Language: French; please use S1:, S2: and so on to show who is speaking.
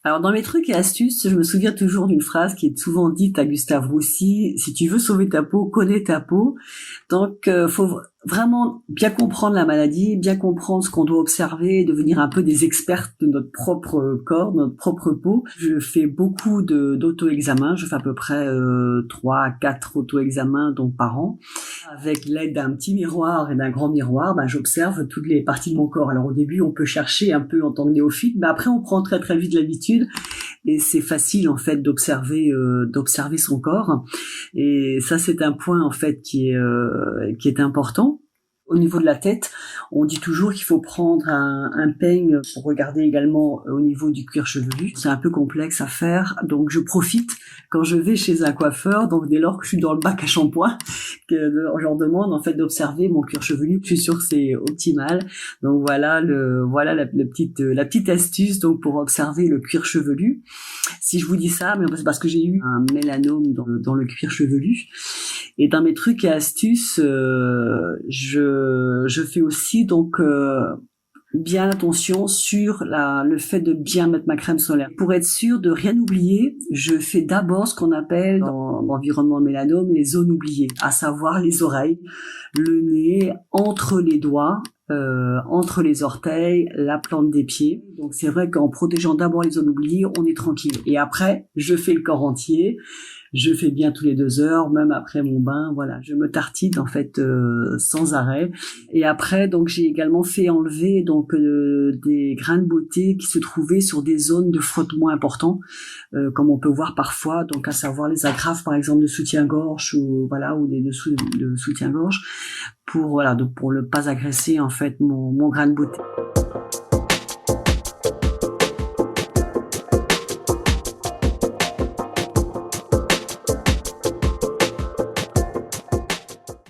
S1: Alors dans mes trucs et astuces, je me souviens toujours d'une phrase qui est souvent dite à Gustave Roussy: si tu veux sauver ta peau, connais ta peau. Donc faut vraiment bien comprendre la maladie, bien comprendre ce qu'on doit observer, devenir un peu des experts de notre propre corps, de notre propre peau. Je fais beaucoup d'auto-examens, je fais à peu près 3 à 4 auto-examens donc par an. Avec l'aide d'un petit miroir et d'un grand miroir, j'observe toutes les parties de mon corps. Alors au début, on peut chercher un peu en tant que néophyte, mais après on prend très très vite l'habitude et c'est facile en fait d'observer son corps. Et ça c'est un point en fait qui est important. Au niveau de la tête, on dit toujours qu'il faut prendre un peigne pour regarder également au niveau du cuir chevelu. C'est un peu complexe à faire, donc je profite quand je vais chez un coiffeur, donc dès lors que je suis dans le bac à shampoing, que je leur demande en fait d'observer mon cuir chevelu. Je suis sûre que c'est optimal. Donc voilà la petite astuce donc pour observer le cuir chevelu. Si je vous dis ça, mais c'est parce que j'ai eu un mélanome dans le cuir chevelu. Et dans mes trucs et astuces, je fais aussi donc bien attention sur le fait de bien mettre ma crème solaire. Pour être sûr de rien oublier, je fais d'abord ce qu'on appelle dans l'environnement mélanome les zones oubliées, à savoir les oreilles, le nez, entre les doigts, entre les orteils, la plante des pieds. Donc c'est vrai qu'en protégeant d'abord les zones oubliées, on est tranquille. Et après, je fais le corps entier. Je fais bien tous les 2 heures, même après mon bain, voilà. Je me tartine en fait sans arrêt. Et après, donc j'ai également fait enlever donc des grains de beauté qui se trouvaient sur des zones de frottement importants, comme on peut voir parfois, donc à savoir les agrafes par exemple de soutien-gorge ou voilà ou des dessous de soutien-gorge, pour ne pas agresser en fait mon grain de beauté.